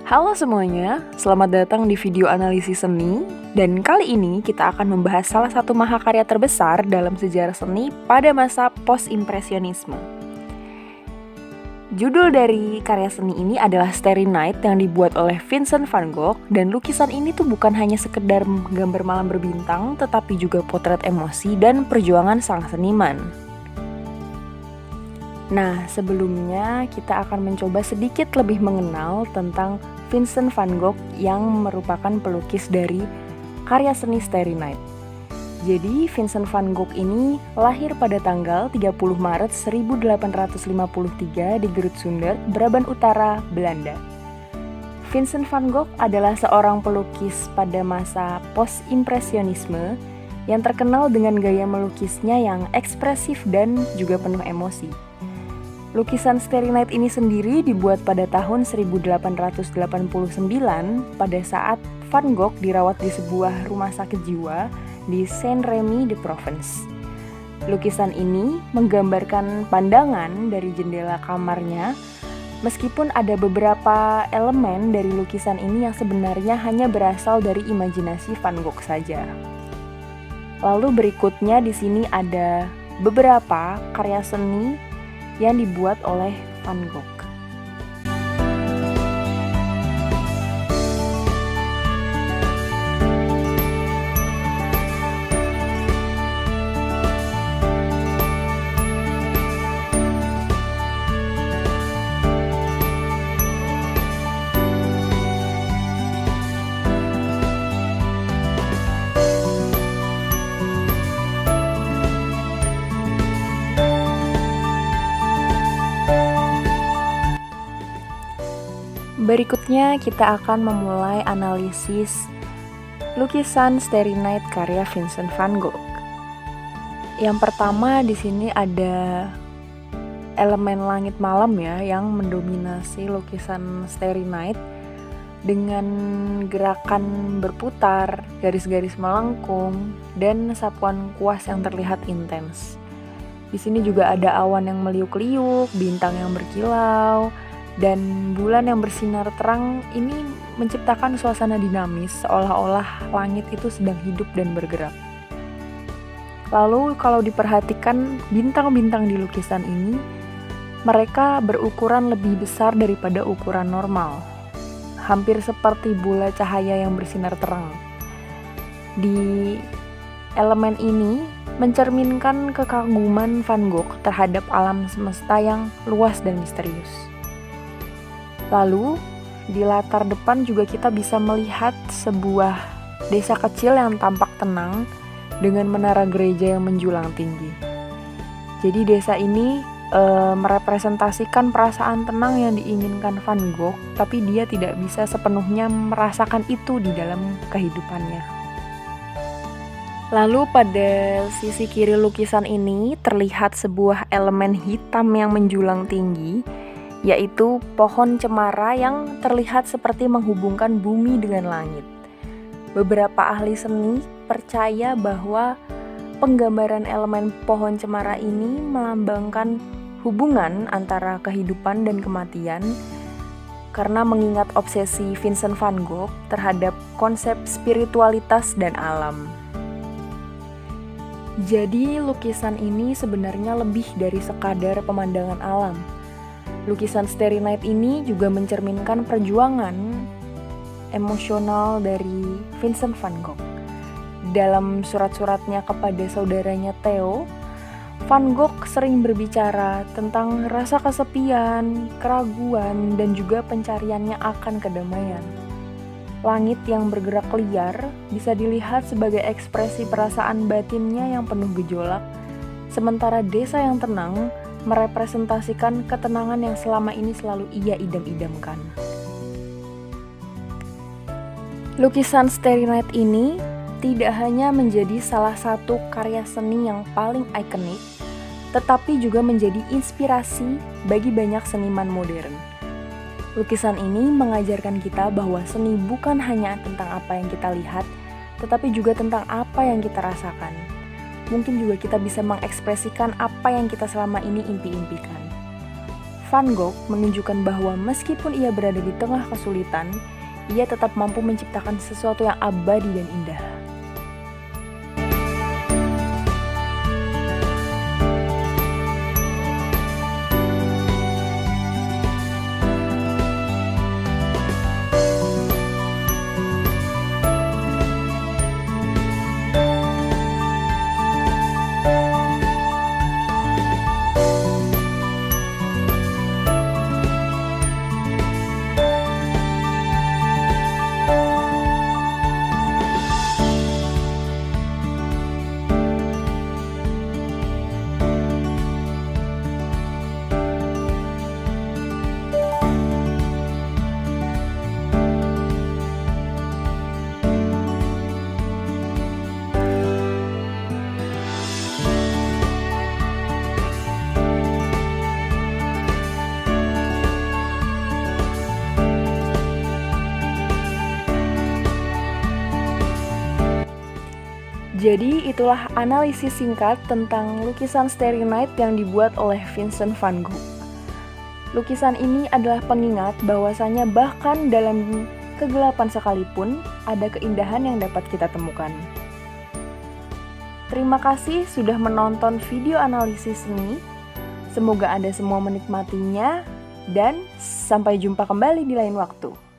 Halo semuanya, selamat datang di video analisis seni. Dan kali ini kita akan membahas salah satu mahakarya terbesar dalam sejarah seni pada masa post-impresionisme. Judul dari karya seni ini adalah Starry Night yang dibuat oleh Vincent van Gogh. Dan lukisan ini tuh bukan hanya sekedar gambar malam berbintang, tetapi juga potret emosi dan perjuangan sang seniman. Nah, sebelumnya kita akan mencoba sedikit lebih mengenal tentang Vincent van Gogh yang merupakan pelukis dari karya seni Starry Night. Jadi, Vincent van Gogh ini lahir pada tanggal 30 Maret 1853 di Gertrude, Brabant Utara, Belanda. Vincent van Gogh adalah seorang pelukis pada masa post-impresionisme yang terkenal dengan gaya melukisnya yang ekspresif dan juga penuh emosi. Lukisan Starry Night ini sendiri dibuat pada tahun 1889 pada saat Van Gogh dirawat di sebuah rumah sakit jiwa di Saint-Rémy-de-Provence. Lukisan ini menggambarkan pandangan dari jendela kamarnya, meskipun ada beberapa elemen dari lukisan ini yang sebenarnya hanya berasal dari imajinasi Van Gogh saja. Lalu berikutnya di sini ada beberapa karya seni yang dibuat oleh Van Gogh. Berikutnya kita akan memulai analisis lukisan Starry Night karya Vincent van Gogh. Yang pertama di sini ada elemen langit malam ya yang mendominasi lukisan Starry Night dengan gerakan berputar, garis-garis melengkung, dan sapuan kuas yang terlihat intens. Di sini juga ada awan yang meliuk-liuk, bintang yang berkilau, dan bulan yang bersinar terang. Ini menciptakan suasana dinamis seolah-olah langit itu sedang hidup dan bergerak. Lalu kalau diperhatikan bintang-bintang di lukisan ini, mereka berukuran lebih besar daripada ukuran normal, hampir seperti bola cahaya yang bersinar terang. Di elemen ini mencerminkan kekaguman Van Gogh terhadap alam semesta yang luas dan misterius. Lalu, di latar depan juga kita bisa melihat sebuah desa kecil yang tampak tenang dengan menara gereja yang menjulang tinggi. Jadi desa ini merepresentasikan perasaan tenang yang diinginkan Van Gogh, tapi dia tidak bisa sepenuhnya merasakan itu di dalam kehidupannya. Lalu pada sisi kiri lukisan ini terlihat sebuah elemen hitam yang menjulang tinggi, yaitu pohon cemara yang terlihat seperti menghubungkan bumi dengan langit. Beberapa ahli seni percaya bahwa penggambaran elemen pohon cemara ini melambangkan hubungan antara kehidupan dan kematian, karena mengingat obsesi Vincent van Gogh terhadap konsep spiritualitas dan alam. Jadi lukisan ini sebenarnya lebih dari sekadar pemandangan alam. Lukisan Starry Night ini juga mencerminkan perjuangan emosional dari Vincent van Gogh. Dalam surat-suratnya kepada saudaranya Theo, Van Gogh sering berbicara tentang rasa kesepian, keraguan, dan juga pencariannya akan kedamaian. Langit yang bergerak liar bisa dilihat sebagai ekspresi perasaan batinnya yang penuh gejolak, sementara desa yang tenang merepresentasikan ketenangan yang selama ini selalu ia idam-idamkan. Lukisan Starry Night ini tidak hanya menjadi salah satu karya seni yang paling ikonik, tetapi juga menjadi inspirasi bagi banyak seniman modern. Lukisan ini mengajarkan kita bahwa seni bukan hanya tentang apa yang kita lihat, tetapi juga tentang apa yang kita rasakan. Mungkin juga kita bisa mengekspresikan apa yang kita selama ini impi-impikan. Van Gogh menunjukkan bahwa meskipun ia berada di tengah kesulitan, ia tetap mampu menciptakan sesuatu yang abadi dan indah. Jadi itulah analisis singkat tentang lukisan Starry Night yang dibuat oleh Vincent van Gogh. Lukisan ini adalah pengingat bahwasanya bahkan dalam kegelapan sekalipun ada keindahan yang dapat kita temukan. Terima kasih sudah menonton video analisis ini. Semoga Anda semua menikmatinya dan sampai jumpa kembali di lain waktu.